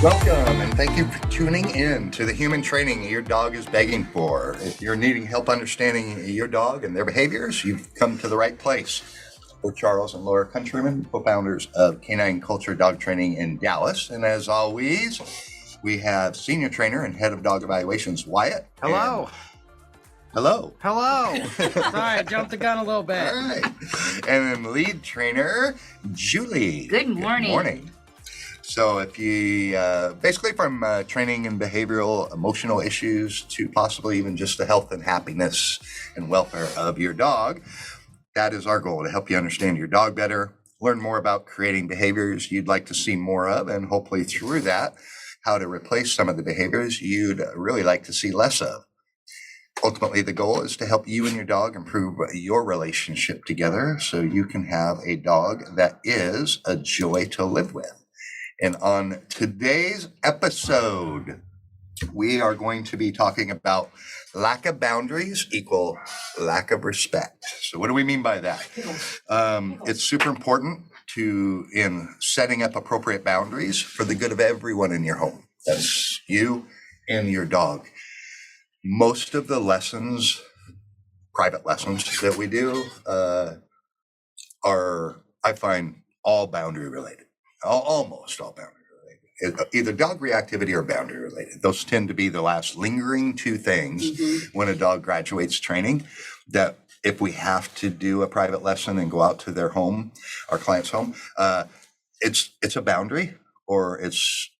Welcome, and thank you for tuning in to the human training your dog is begging for. If you're needing help understanding your dog and their behaviors, you've come to the right place. We're Charles and Laura Countryman, co-founders of Canine Culture Dog Training in Dallas. And as always, we have senior trainer and head of dog evaluations, Wyatt. Hello. Hello. Sorry, I jumped the gun a little bit. All right. And then lead trainer, Julie. Good morning. Good morning. So if you, basically from training and behavioral, emotional issues to possibly even just the health and happiness and welfare of your dog, that is our goal, to help you understand your dog better, learn more about creating behaviors you'd like to see more of, and hopefully through that, how to replace some of the behaviors you'd really like to see less of. Ultimately, the goal is to help you and your dog improve your relationship together so you can have a dog that is a joy to live with. And on today's episode, we are going to be talking about lack of boundaries equal lack of respect. So what do we mean by that? It's super important in setting up appropriate boundaries for the good of everyone in your home. That's you and your dog. Most of the lessons, private lessons that we do are, I find, all boundary related. Almost all boundary related, either dog reactivity or boundary related. Those tend to be the last lingering two things when a dog graduates training, that if we have to do a private lesson and go out to their home, our client's home, it's a boundary, or it's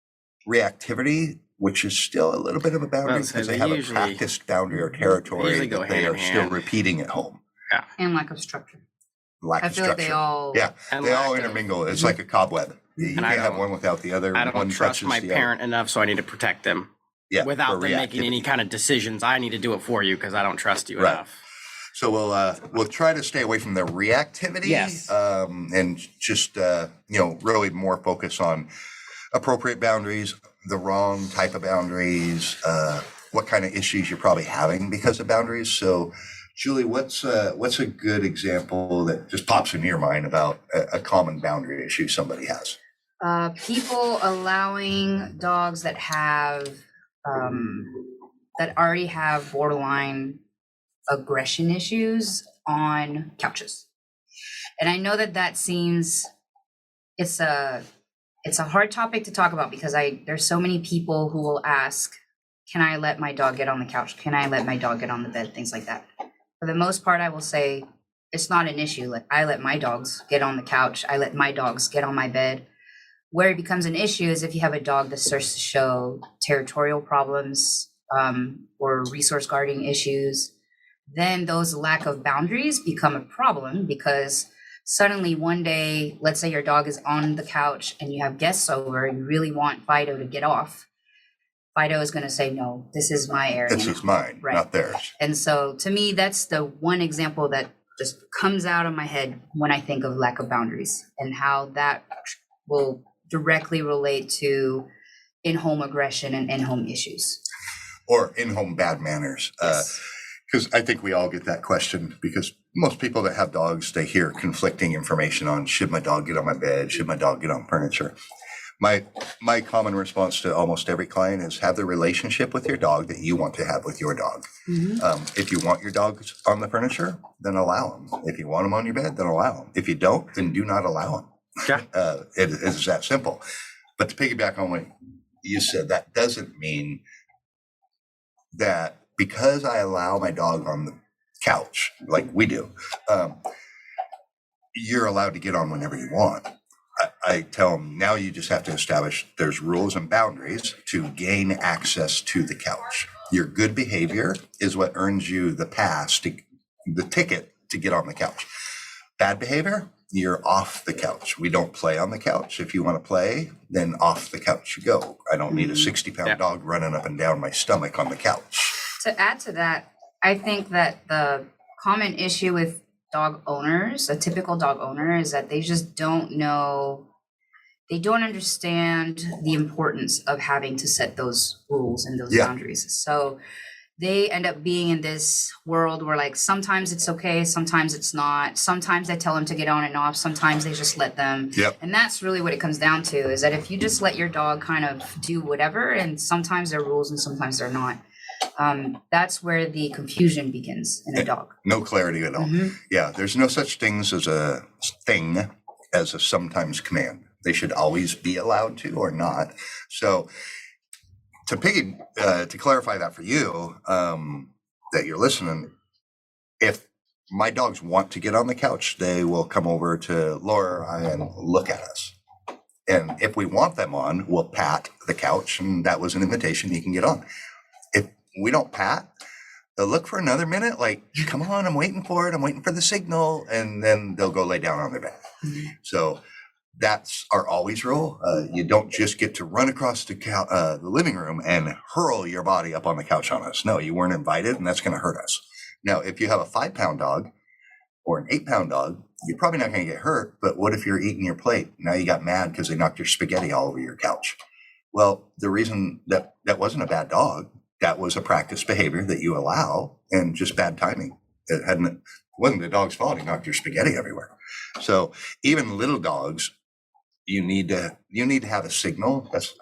reactivity, which is still a little bit of a boundary because they have a practiced boundary or territory that they are still repeating at home. Yeah. And lack of structure. I feel like they all intermingle. It's like a cobweb. You can't have one without the other. I don't trust my parent enough, so I need to protect them. Yeah, without them making any kind of decisions, I need to do it for you because I don't trust you enough. So we'll try to stay away from the reactivity. Yes. And just really more focus on appropriate boundaries, the wrong type of boundaries, what kind of issues you're probably having because of boundaries. So Julie, what's a good example that just pops into your mind about a common boundary issue somebody has? People allowing dogs that have that already have borderline aggression issues on couches. And I know that seems it's a hard topic to talk about because there's so many people who will ask, can I let my dog get on the couch? Can I let my dog get on the bed? Things like that. For the most part, I will say it's not an issue. Like, I let my dogs get on the couch. I let my dogs get on my bed. Where it becomes an issue is if you have a dog that starts to show territorial problems or resource guarding issues, then those lack of boundaries become a problem because suddenly one day, let's say your dog is on the couch and you have guests over, you really want Fido to get off. Fido is going to say, no, this is my area. This is mine, not theirs. And so to me, that's the one example that just comes out of my head when I think of lack of boundaries and how that will directly relate to in-home aggression and in-home issues. Or in-home bad manners. Yes. Because I think we all get that question because most people that have dogs, they hear conflicting information on, should my dog get on my bed? Should my dog get on furniture? My common response to almost every client is have the relationship with your dog that you want to have with your dog. If you want your dogs on the furniture, then allow them. If you want them on your bed, then allow them. If you don't, then do not allow them. Yeah. It is that simple. But to piggyback on what you said, that doesn't mean that because I allow my dog on the couch, like we do, you're allowed to get on whenever you want. I tell them, now you just have to establish there's rules and boundaries to gain access to the couch. Your good behavior is what earns you the ticket to get on the couch. Bad behavior, you're off the couch. We don't play on the couch. If you want to play, then off the couch you go. I don't need a 60-pound dog running up and down my stomach on the couch. To add to that, I think that the common issue with dog owners, a typical dog owner, is that they just don't know, they don't understand the importance of having to set those rules and those boundaries. So they end up being in this world where like sometimes it's okay, sometimes it's not. Sometimes I tell them to get on and off, sometimes they just let them. Yep. And that's really what it comes down to, is that if you just let your dog kind of do whatever, and sometimes there are rules and sometimes they're not, that's where the confusion begins in a dog. No clarity at all. Mhm. Yeah, there's no such things as a thing as a sometimes command. They should always be allowed to or not. So to clarify that for you, that you're listening, if my dogs want to get on the couch, they will come over to Laura and look at us. And if we want them on, we'll pat the couch, and that was an invitation, you can get on. If we don't pat, they'll look for another minute, like, come on, I'm waiting for it, I'm waiting for the signal, and then they'll go lay down on their bed. So that's our always rule. You don't just get to run across the living room and hurl your body up on the couch on us. No, you weren't invited, and that's going to hurt us. Now, if you have a 5-pound dog or an 8-pound dog, you're probably not going to get hurt. But what if you're eating your plate? Now you got mad because they knocked your spaghetti all over your couch. Well, the reason that wasn't a bad dog, that was a practice behavior that you allow, and just bad timing. It wasn't the dog's fault. He knocked your spaghetti everywhere. So even little dogs, you need to have a signal. That's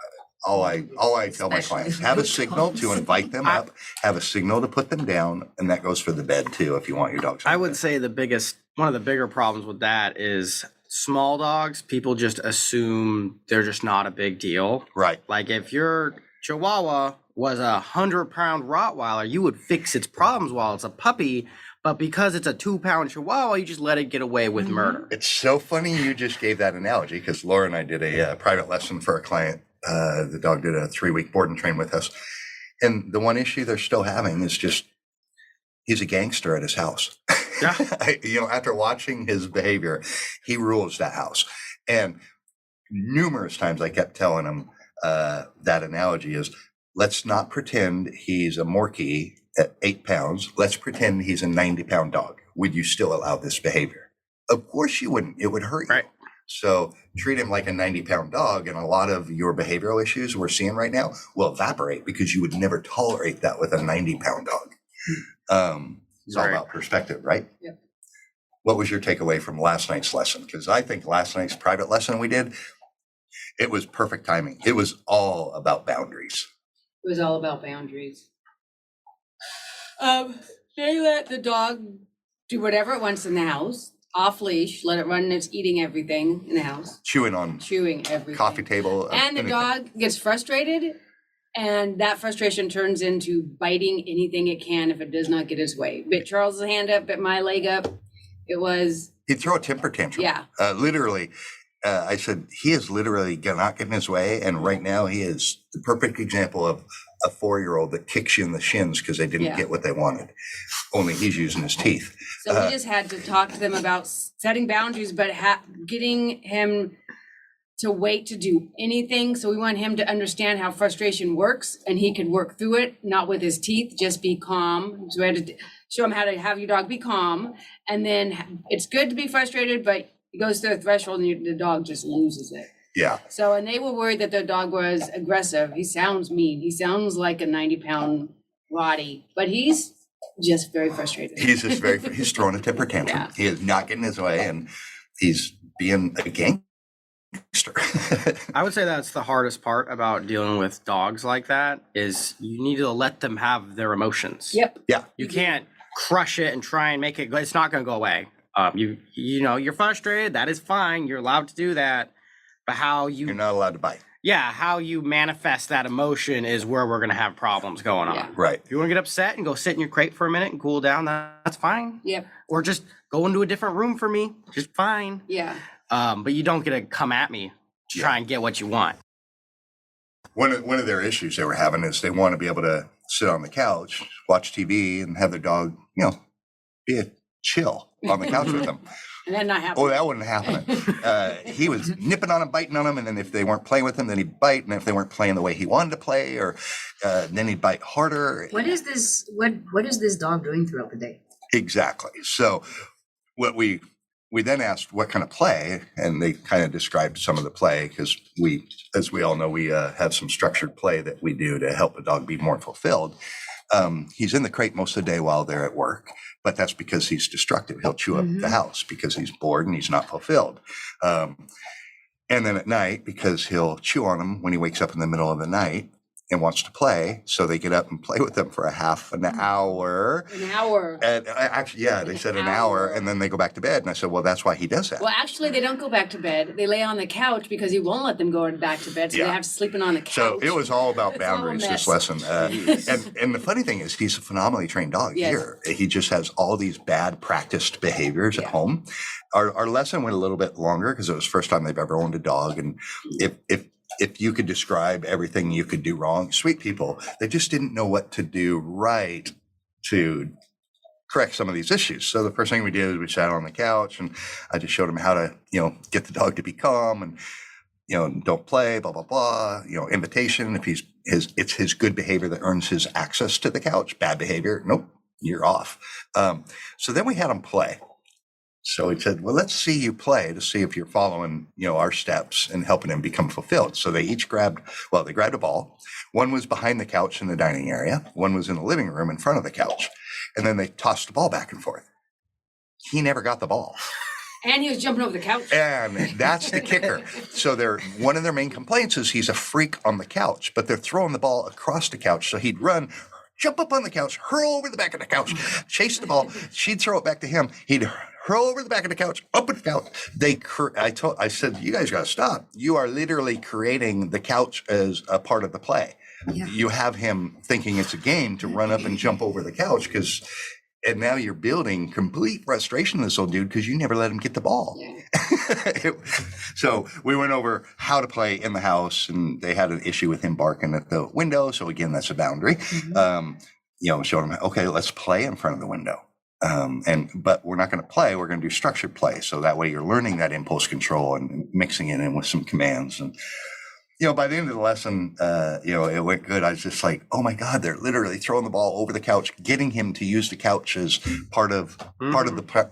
all I tell my clients. Have a signal to invite them up, have a signal to put them down, and that goes for the bed too if you want your dogs. I would say one of the bigger problems with that is small dogs, people just assume they're just not a big deal. Right. Like if your Chihuahua was a 100-pound Rottweiler, you would fix its problems while it's a puppy. But because it's a 2-pound Chihuahua, you just let it get away with murder. It's so funny you just gave that analogy, because Laura and I did a private lesson for a client. The dog did a 3-week board and train with us. And the one issue they're still having is just, he's a gangster at his house. Yeah. After watching his behavior, he rules that house. And numerous times I kept telling him that analogy is, let's not pretend he's a Morkie at 8 pounds. Let's pretend he's a 90-pound dog. Would you still allow this behavior? Of course you wouldn't. It would hurt you. Right. So treat him like a 90-pound dog, and a lot of your behavioral issues we're seeing right now will evaporate, because you would never tolerate that with a 90-pound dog. It's all about perspective, right? Yeah. What was your takeaway from last night's lesson? Because I think last night's private lesson we did, it was perfect timing. It was all about boundaries. It was all about boundaries. They let the dog do whatever it wants in the house, off leash, let it run, and it's eating everything in the house. Chewing on Everything. coffee table. And the anything. dog gets frustrated, and that frustration turns into biting anything it can if it does not get its way. Bit Charles's hand up, bit my leg up. It was... He'd throw a temper tantrum. Yeah. Literally. I said, he is literally not getting his way. And right now he is the perfect example of a 4-year-old that kicks you in the shins because they didn't get what they wanted. Only he's using his teeth. So we just had to talk to them about setting boundaries, but getting him to wait to do anything. So we want him to understand how frustration works, and he could work through it, not with his teeth, just be calm. So we had to show him how to have your dog be calm. And then it's good to be frustrated, but it goes through a threshold and the dog just loses it. Yeah. So, and they were worried that their dog was aggressive. He sounds mean. He sounds like a 90-pound Roddy, but he's just very frustrated. He's throwing a temper tantrum. Yeah. He is not getting his way, and he's being a gangster. I would say that's the hardest part about dealing with dogs like that, is you need to let them have their emotions. Yep. Yeah. You can't crush it and try and make it go. It's not going to go away. You're frustrated. That is fine. You're allowed to do that. But You're not allowed to bite. Yeah, how you manifest that emotion is where we're going to have problems going on. Yeah. Right. If you want to get upset and go sit in your crate for a minute and cool down, that's fine. Yep. Or just go into a different room for me. Just fine. Yeah. But you don't get to come at me to try and get what you want. One of their issues they were having is they want to be able to sit on the couch, watch TV, and have their dog, be a chill on the couch with them. And then not happen. Oh, that wasn't happening. He was nipping on them, biting on them, and then if they weren't playing with him, then he'd bite. And if they weren't playing the way he wanted to play, or then he'd bite harder. What is this? What is this dog doing throughout the day? Exactly. So what we then asked what kind of play, and they kind of described some of the play, because as we all know, we have some structured play that we do to help a dog be more fulfilled. He's in the crate most of the day while they're at work, but that's because he's destructive. He'll chew up the house because he's bored and he's not fulfilled. And then at night, because he'll chew on them when he wakes up in the middle of the night and wants to play, so they get up and play with them for a half an hour. An hour. And actually, yeah, they said an hour, and then they go back to bed. And I said, well, that's why he does that. Well, actually, they don't go back to bed. They lay on the couch because he won't let them go back to bed, so they have to sleep on the couch. So it was all about It's all a boundaries, this mess. lesson. And the funny thing is, he's a phenomenally trained dog here. He just has all these bad practiced behaviors at home. Our lesson went a little bit longer because it was the first time they've ever owned a dog. And if you could describe everything you could do wrong, sweet people, they just didn't know what to do right to correct some of these issues. So the first thing we did is we sat on the couch and I just showed him how to, get the dog to be calm and, don't play, blah, blah, blah, invitation. If it's his good behavior that earns his access to the couch. Bad behavior, nope, you're off. So then we had him play. So he said, well, let's see you play to see if you're following, our steps and helping him become fulfilled. So they each grabbed a ball. One was behind the couch in the dining area. One was in the living room in front of the couch. And then they tossed the ball back and forth. He never got the ball. And he was jumping over the couch. And that's the kicker. So one of their main complaints is he's a freak on the couch, but they're throwing the ball across the couch. So he'd run, jump up on the couch, hurl over the back of the couch, chase the ball. She'd throw it back to him. He'd hurl over the back of the couch, up at the couch. I said, you guys got to stop. You are literally creating the couch as a part of the play. Yeah. You have him thinking it's a game to run up and jump over the couch and now you're building complete frustration in this old dude because you never let him get the ball. Yeah. So we went over how to play in the house, and they had an issue with him barking at the window. So again, that's a boundary. Mm-hmm. Showed him, okay, let's play in front of the window. But we're not going to play. We're going to do structured play. So that way you're learning that impulse control and mixing it in with some commands. And, by the end of the lesson, it went good. I was just like, oh my God, they're literally throwing the ball over the couch, getting him to use the couch as part of the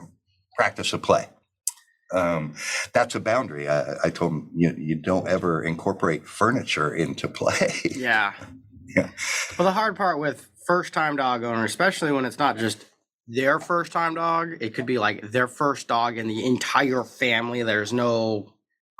practice of play. That's a boundary. I told him, you don't ever incorporate furniture into play. Yeah. Yeah. Well, the hard part with first-time dog owner, especially when it's not just their first-time dog, it could be like their first dog in the entire family. There's no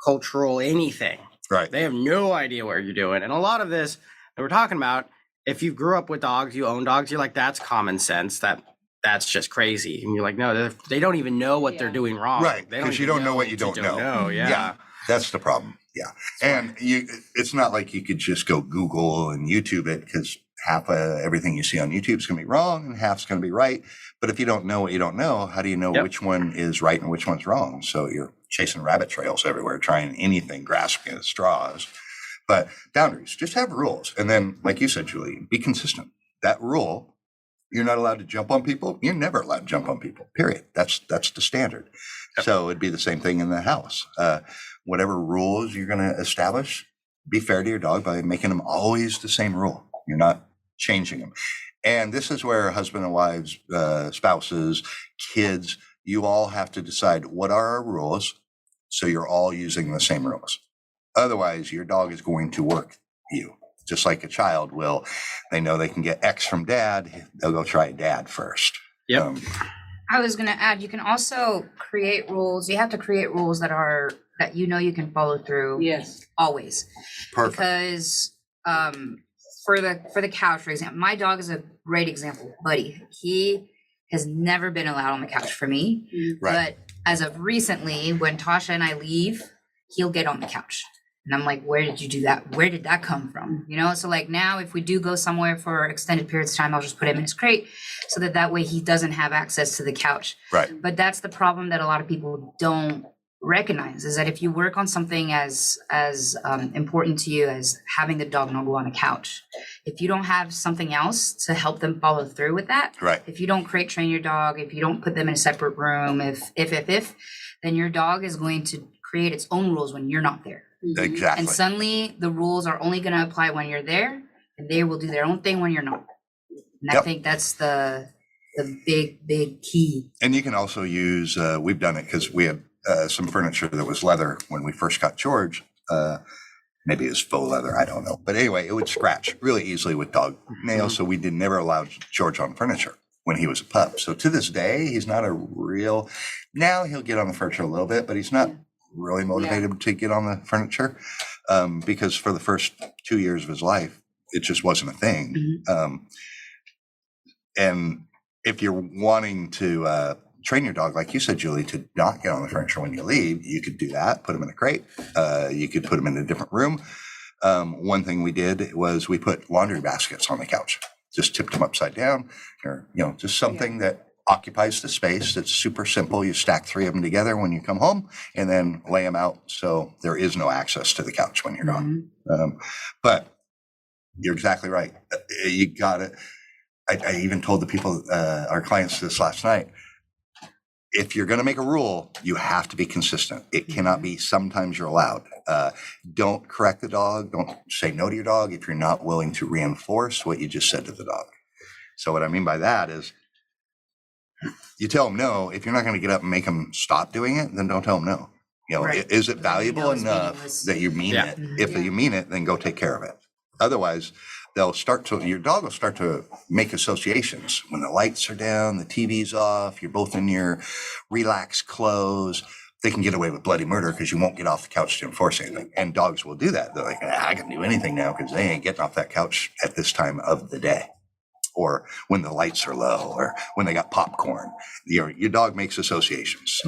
cultural anything. Right. They have no idea what you're doing. And a lot of this that we're talking about, if you grew up with dogs, you own dogs, you're like, that's common sense. That's just crazy. And you're like, no, they don't even know what they're doing wrong. Right. Because you don't know what you don't know. Yeah. That's the problem. Yeah. And it's not like you could just go Google and YouTube it, because half of everything you see on YouTube is going to be wrong and half's going to be right. But if you don't know what you don't know, how do you know which one is right and which one's wrong? So you're chasing rabbit trails everywhere, trying anything, grasping at straws. But boundaries, just have rules. And then, like you said, Julie, be consistent. That rule, you're not allowed to jump on people. You're never allowed to jump on people, period. That's the standard. Yep. So it'd be the same thing in the house. Whatever rules you're going to establish, be fair to your dog by making them always the same rule. You're not changing them. And this is where husband and wives, spouses, kids, you all have to decide what are our rules, so you're all using the same rules. Otherwise, your dog is going to work you, just like a child will. They know they can get X from dad. They'll go try dad first. Yep. I was going to add, you can also create rules. You have to create rules that you can follow through. Yes. Always. Perfect. Because for the couch, for example, my dog is a great example, Buddy. He has never been allowed on the couch for me. Right. But as of recently, when Tasha and I leave, he'll get on the couch. And I'm like, where did you do that? Where did that come from? So like now, if we do go somewhere for extended periods of time, I'll just put him in his crate so that way he doesn't have access to the couch. Right. But that's the problem that a lot of people don't recognize, is that if you work on something as important to you as having the dog not go on a couch, if you don't have something else to help them follow through with that, right. If you don't crate train your dog, if you don't put them in a separate room, if, then your dog is going to create its own rules when you're not there. Exactly. And suddenly the rules are only going to apply when you're there, and they will do their own thing when you're not. And I think that's the big key. And you can also use, we've done it because we had some furniture that was leather when we first got George. maybe it was faux leather, I don't know. But anyway, it would scratch really easily with dog nails, so we never allowed George on furniture when he was a pup. So to this day, he's not a real, now he'll get on the furniture a little bit, but he's not really motivated to get on the furniture because for the first 2 years of his life, it just wasn't a thing. And if you're wanting to train your dog, like you said, Julie, to not get on the furniture when you leave, you could do that, put him in a crate. You could put him in a different room. One thing we did was we put laundry baskets on the couch, just tipped them upside down, or, just something that occupies the space. It's super simple. You stack 3 of them together when you come home and then lay them out. So there is no access to the couch when you're gone. But you're exactly right. You got it. I even told the people, our clients this last night, if you're going to make a rule, you have to be consistent. It cannot be sometimes you're allowed. Don't correct the dog. Don't say no to your dog if you're not willing to reinforce what you just said to the dog. So what I mean by that is you tell them no. If you're not going to get up and make them stop doing it, then don't tell them no. Is it valuable enough that you mean it? If you mean it, then go take care of it. Otherwise, your dog will start to make associations when the lights are down, the TV's off, you're both in your relaxed clothes. They can get away with bloody murder because you won't get off the couch to enforce anything. And dogs will do that. They're like, I can do anything now because they ain't getting off that couch at this time of the day, or when the lights are low, or when they got popcorn. Your dog makes associations.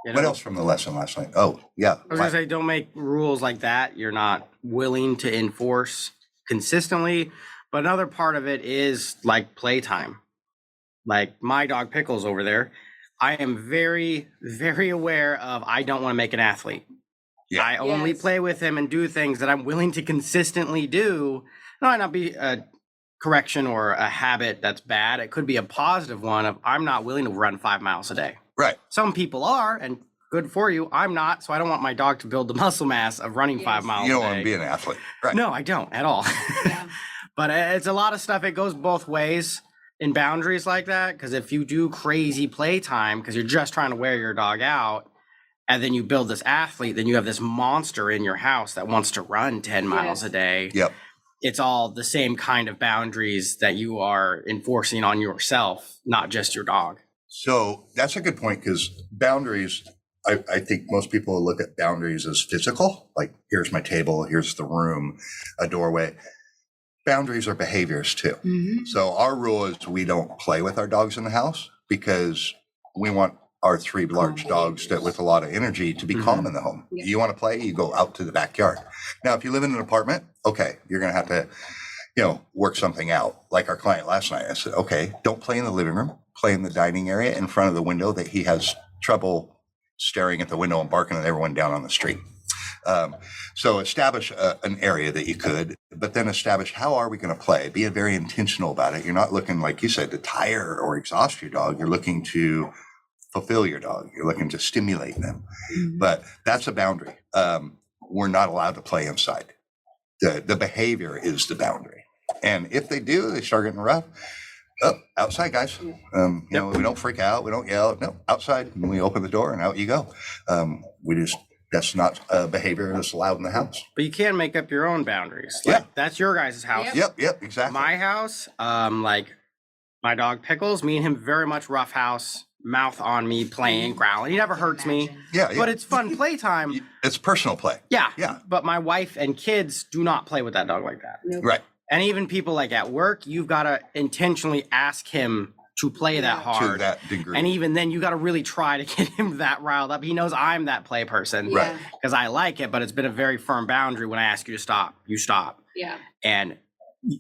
What else from the lesson last night? Oh, yeah. I was going to say, don't make rules like that you're not willing to enforce consistently. But another part of it is like playtime. Like my dog Pickles over there, I am very, very aware of I don't want to make an athlete. Yeah. I only play with him and do things that I'm willing to consistently do. It might not be a correction or a habit that's bad. It could be a positive one of I'm not willing to run 5 miles a day. Right. Some people are, and good for you. I'm not, so I don't want my dog to build the muscle mass of running 5 miles a day. You don't want to be an athlete. Right. No, I don't at all. But it's a lot of stuff. It goes both ways in boundaries like that, because if you do crazy playtime because you're just trying to wear your dog out, and then you build this athlete, then you have this monster in your house that wants to run 10 miles a day. Yep. It's all the same kind of boundaries that you are enforcing on yourself, not just your dog. So that's a good point, because boundaries, I think most people look at boundaries as physical, like here's my table, here's the room, a doorway. Boundaries are behaviors too. So our rule is we don't play with our dogs in the house because we want our 3 large dogs that with a lot of energy to be calm in the home. You want to play, you go out to the backyard. Now, if you live in an apartment, okay, you're going to have to, work something out. Like our client last night, I said, okay, don't play in the living room, play in the dining area in front of the window that he has trouble staring at the window and barking at everyone down on the street. So establish an area that you could, but then establish how are we going to play? Be very intentional about it. You're not looking, like you said, to tire or exhaust your dog. You're looking to fulfill your dog. You're looking to stimulate them. But that's a boundary. We're not allowed to play inside. The behavior is the boundary. And if they do, they start getting rough. Oh, outside, guys. We don't freak out. We don't yell. No, outside. And we open the door and out you go. That's not a behavior that's allowed in the house. But you can make up your own boundaries. Like, that's your guys' house. Yep, exactly. My house, like my dog Pickles, me and him very much rough house, mouth on me, playing, growling. He never hurts me. Yeah. But it's fun playtime. It's personal play. Yeah. But my wife and kids do not play with that dog like that. Right. And even people like at work, you've got to intentionally ask him to play that hard. To that degree. And even then, you got to really try to get him that riled up. He knows I'm that play person. Right. Because I like it, but it's been a very firm boundary. When I ask you to stop, you stop. Yeah. And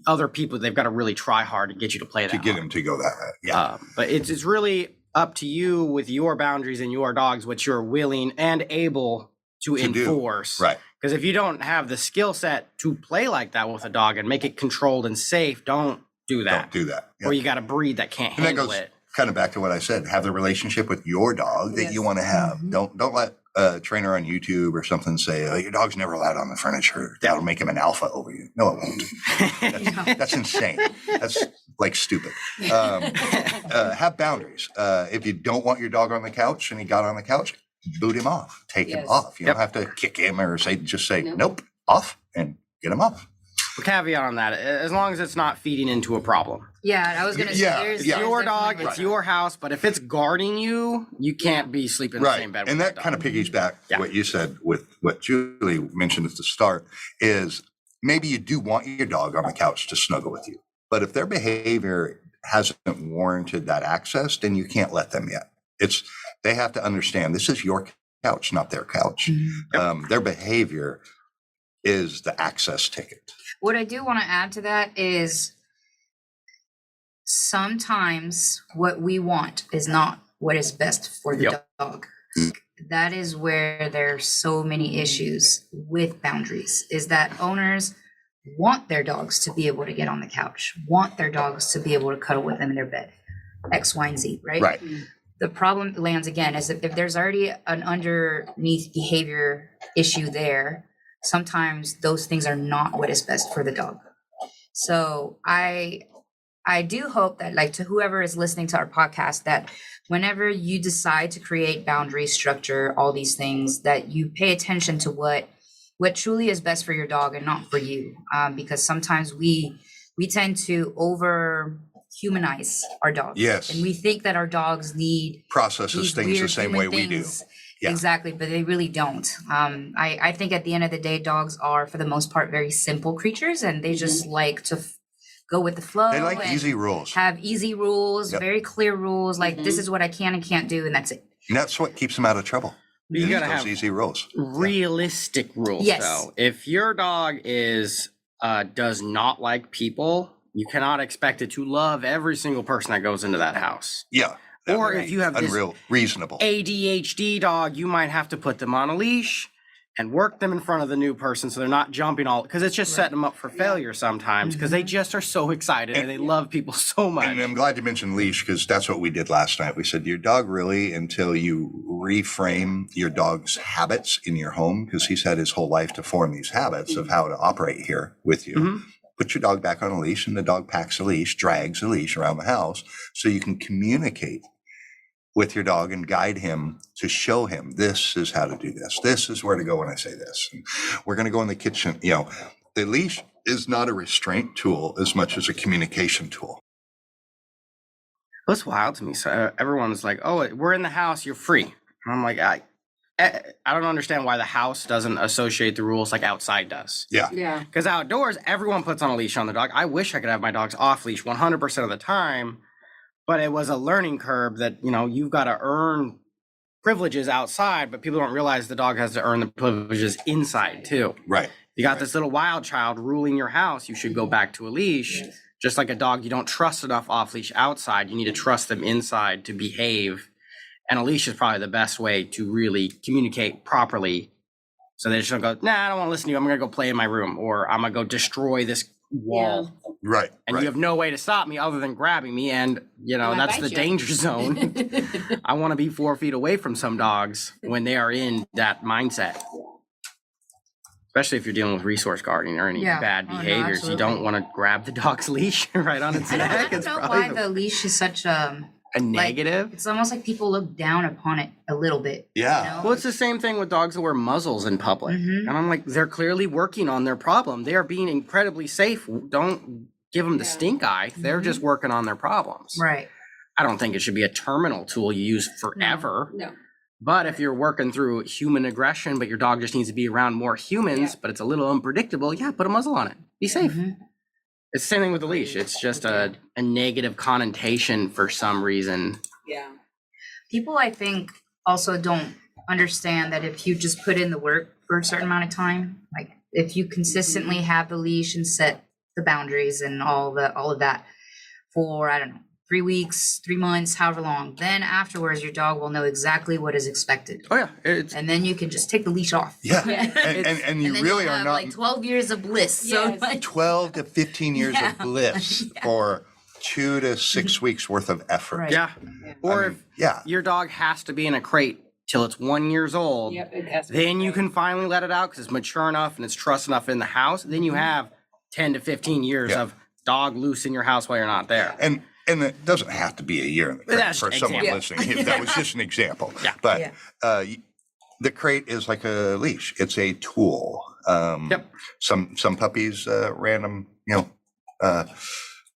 other people, they've got to really try hard to get you to play that to get hard. him to go that way. Yeah. But it's really up to you with your boundaries and your dogs, what you're willing and able to enforce. Right. Because if you don't have the skill set to play like that with a dog and make it controlled and safe, don't do that. Don't do that. Yep. Or you got a breed that can't handle it. Kind of back to what I said. Have the relationship with your dog that you want to have. Don't let a trainer on YouTube or something say, "Oh, your dog's never allowed on the furniture. That'll make him an alpha over you." No, it won't. That's insane. That's like stupid. Have boundaries. If you don't want your dog on the couch and he got on the couch, boot him off, take him Yes. off. You Yep. don't have to kick him or just say, Nope. nope, off, and get him off. Caveat on that, as long as it's not feeding into a problem. Yeah, I was gonna say Yeah, there's It's yeah. there's your dog, definitely- it's your house, but if it's guarding you, you can't be sleeping in the same bed with And that dog. kind of piggybacks Yeah. what you said with what Julie mentioned at the start is maybe you do want your dog on the couch to snuggle with you. But if their behavior hasn't warranted that access, then you can't let them yet. They have to understand this is your couch, not their couch. Their behavior is the access ticket. What I do want to add to that is sometimes what we want is not what is best for the Yep. dog. That is where there's so many issues with boundaries, is that owners want their dogs to be able to get on the couch, want their dogs to be able to cuddle with them in their bed, X, Y, and Z, right? Right. The problem lands again is if there's already an underneath behavior issue there, sometimes those things are not what is best for the dog. So I do hope that, like, to whoever is listening to our podcast, that whenever you decide to create boundary structure, all these things, that you pay attention to what truly is best for your dog and not for you. Because sometimes we tend to over humanize our dogs. Yes. And we think that our dogs need Processes these things the weird same human way we do. things. Yeah. Exactly, but they really don't. I think at the end of the day, dogs are, for the most part, very simple creatures, and they just like to go with the flow. They like and easy rules. have easy rules, Yep. very clear rules, like this is what I can and can't do, and that's it. And that's what keeps them out of trouble. You is gotta those have easy rules. realistic rules. Yes. Though, if your dog does not like people, you cannot expect it to love every single person that goes into that house. Yeah. that Or would if be you have this unreal, reasonable. ADHD dog, you might have to put them on a leash and work them in front of the new person so they're not jumping all, because it's just setting them up for failure sometimes, because they just are so excited and they love people so much. And I'm glad you mentioned leash because that's what we did last night. We said your dog really, until you reframe your dog's habits in your home, because he's had his whole life to form these habits of how to operate here with you. Mhm. Put your dog back on a leash, and the dog packs a leash, drags a leash around the house so you can communicate with your dog and guide him to show him this is how to do this. This is where to go when I say this. And we're going to go in the kitchen. The leash is not a restraint tool as much as a communication tool. That's wild to me. So everyone's like, "Oh, we're in the house. You're free." And I'm like, I don't understand why the house doesn't associate the rules like outside does. Yeah. Yeah. Because outdoors, everyone puts on a leash on the dog. I wish I could have my dogs off leash 100% of the time, but it was a learning curve that you've got to earn privileges outside, but people don't realize the dog has to earn the privileges inside too. Right. You got this little wild child ruling your house, you should go back to a leash. Just like a dog, you don't trust enough off leash outside. You need to trust them inside to behave. And a leash is probably the best way to really communicate properly. So they just don't go, nah, I don't want to listen to you. I'm going to go play in my room, or I'm going to go destroy this wall. Right. And right. you have no way to stop me other than grabbing me. And, I that's bite the you. danger zone. I want to be 4 feet away from some dogs when they are in that mindset. Especially if you're dealing with resource guarding or any Yeah. bad Oh, no, behaviors. You don't absolutely. want to grab the dog's leash right on its I neck. don't It's know probably why the leash is such a negative. It's almost like people look down upon it a little bit. Yeah. Well, it's the same thing with dogs that wear muzzles in public. Mhm. And I'm like, they're clearly working on their problem. They are being incredibly safe. Don't give them the Yeah. stink eye. They're just working on their problems. Right. I don't think it should be a terminal tool you use forever. No. But if you're working through human aggression, but your dog just needs to be around more humans, but it's a little unpredictable, put a muzzle on it. Be safe. Mhm. It's the same thing with the leash. It's just a negative connotation for some reason. Yeah. People, I think, also don't understand that if you just put in the work for a certain amount of time, like if you consistently have the leash and set the boundaries and all of that for, I don't know, 3 weeks, 3 months, however long, then afterwards your dog will know exactly what is expected. Oh, yeah. It's And then you can just take the leash off. Yeah. Yeah. And you And then really you'll are have not like 12 years of bliss. So Yes. like, 12 to 15 years Yeah. of bliss Yeah. for 2 to 6 weeks worth of effort. Right. yeah. Or I mean, yeah. if your dog has to be in a crate till it's 1 year old, Yep. It has to be then you right. can finally let it out because it's mature enough and it's trust enough in the house. Then you have 10 to 15 years Yeah. of dog loose in your house while you're not there. And it doesn't have to be a year in the crate That's for someone example. listening. That was just an example. Yeah. But Yeah. The crate is like a leash. It's a tool. Yep. Some puppies, random,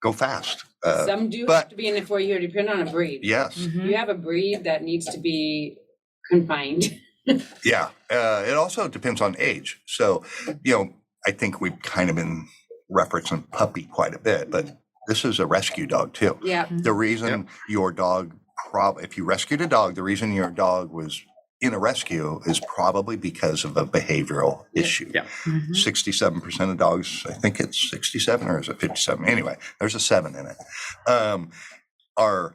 go fast. Some do but- have to be in it for a year, depending on a breed. Yes. Mhm. You have a breed that needs to be confined. Yeah. It also depends on age. So, I think we've kind of been referencing puppy quite a bit, but this is a rescue dog too. Yeah. The reason your dog, if you rescued a dog, the reason your dog was in a rescue is probably because of a behavioral issue. Yeah. Mhm. 67% of dogs, I think it's 67 or is it 57? Anyway, there's a 7 in it, are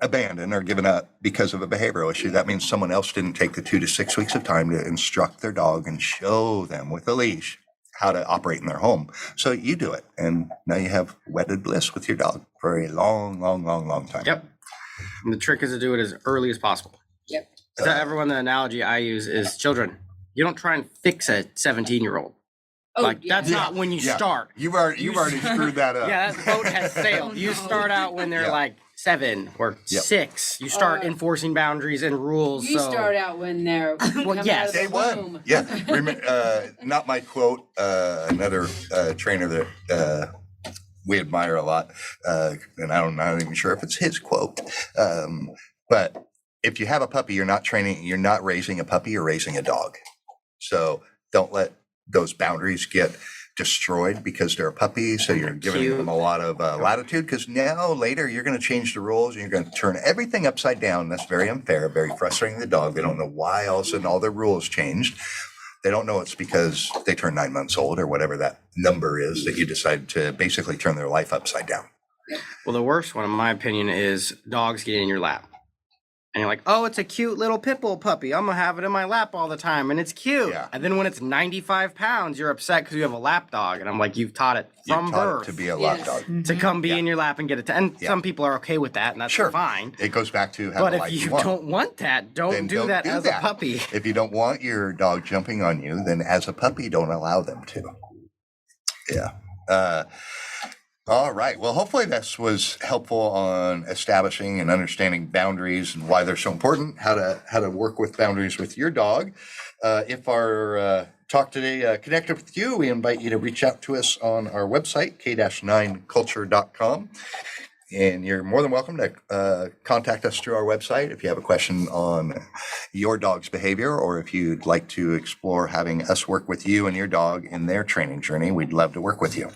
abandoned or given up because of a behavioral issue. That means someone else didn't take the 2 to 6 weeks of time to instruct their dog and show them with a leash how to operate in their home. So you do it. And now you have wedded bliss with your dog for a long, long, long, long time. Yep. And the trick is to do it as early as possible. Yep. To everyone, the analogy I use is children. You don't try and fix a 17-year-old. Oh, That's not when you start. You've already screwed that up. Yeah, that boat has sailed. You start out when they're like 7 or 6. You start enforcing boundaries and rules. You so start out when they're coming yes. out of the Day womb. one. Yeah. Not my quote, another trainer that we admire a lot. And I'm not even sure if it's his quote. But if you have a puppy, you're not raising a puppy, you're raising a dog. So don't let those boundaries get destroyed because they're a puppy. So you're giving them a lot of latitude, because now later you're going to change the rules and you're going to turn everything upside down. That's very unfair, very frustrating to the dog. They don't know why all of a sudden all their rules changed. They don't know it's because they turned 9 months old or whatever that number is that you decide to basically turn their life upside down. Well, the worst one, in my opinion, is dogs getting in your lap. And you're like, oh, it's a cute little pit bull puppy. I'm going to have it in my lap all the time. And it's cute. Yeah. And then when it's 95 pounds, you're upset because you have a lap dog. And I'm like, you've taught it from You've taught birth it to be a lap Yes. dog. to come be in your lap and get it. And some people are okay with that, and that's Sure. fine. It goes back to have But the if life you want. don't want that, Then don't do that as a puppy. If you don't want your dog jumping on you, then as a puppy, don't allow them to. Yeah. All right. Well, hopefully this was helpful on establishing and understanding boundaries and why they're so important, how to work with boundaries with your dog. If our talk today connected with you, we invite you to reach out to us on our website, k-9culture.com. And you're more than welcome to contact us through our website if you have a question on your dog's behavior, or if you'd like to explore having us work with you and your dog in their training journey. We'd love to work with you.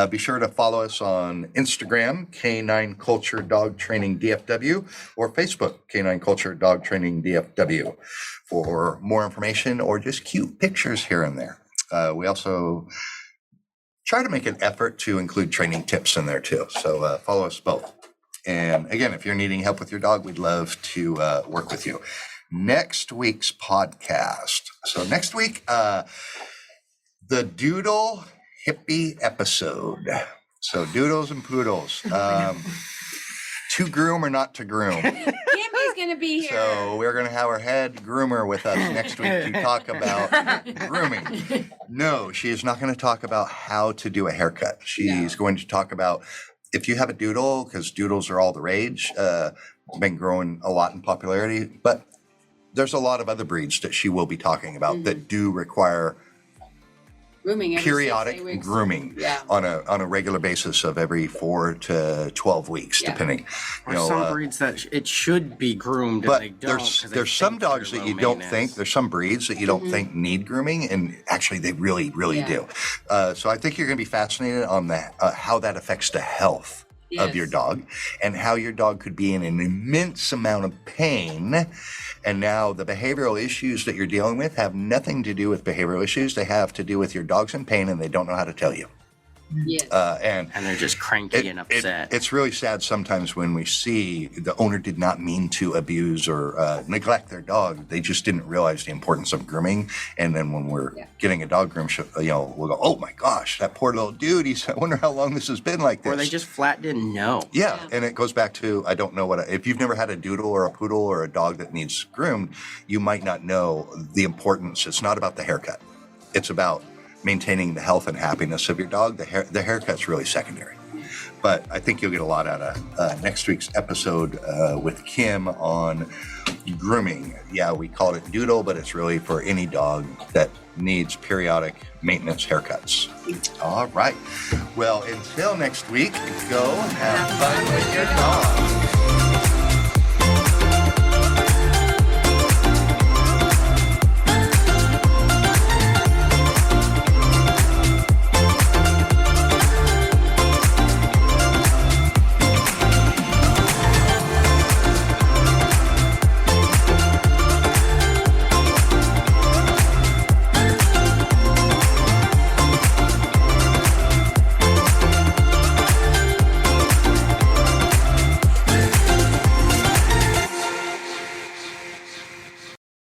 Be sure to follow us on Instagram, K9 Culture Dog Training DFW, or Facebook, K9 Culture Dog Training DFW, for more information or just cute pictures here and there. We also try to make an effort to include training tips in there too. So follow us both. And again, if you're needing help with your dog, we'd love to work with you. Next week's podcast. So next week, the Doodle Hippie episode. So doodles and poodles. To groom or not to groom. Kimmy's gonna be here. So we're going to have our head groomer with us next week to talk about grooming. No, she is not going to talk about how to do a haircut. She's going to talk about if you have a doodle, because doodles are all the rage, been growing a lot in popularity, but there's a lot of other breeds that she will be talking about that do require Grooming every 6 periodic 8 weeks. grooming Yeah. on a regular basis of every 4 to 12 weeks, Yeah. depending. There's some breeds that it should be groomed, But and they don't. 'cause they there's some think they're dogs that low you don't maintenance. think, there's some breeds that you don't think need grooming, and actually they really, really Yeah. do. So I think you're going to be fascinated on that, how that affects the health of your Yes. dog, and how your dog could be in an immense amount of pain. And now the behavioral issues that you're dealing with have nothing to do with behavioral issues. They have to do with your dog's in pain and they don't know how to tell you. Yes. And they're just cranky and upset. It's really sad sometimes when we see the owner did not mean to abuse or neglect their dog. They just didn't realize the importance of grooming. And then when we're getting a dog groom, we'll go, oh my gosh, that poor little dude. I wonder how long this has been like this. Or they just flat didn't know. Yeah, and it goes back to, I don't know if you've never had a doodle or a poodle or a dog that needs groomed, you might not know the importance. It's not about the haircut. It's about maintaining the health and happiness of your dog. The haircut's really secondary. But I think you'll get a lot out of next week's episode with Kim on grooming. Yeah, we called it doodle, but it's really for any dog that needs periodic maintenance haircuts. All right. Well, until next week, go have fun with your dog.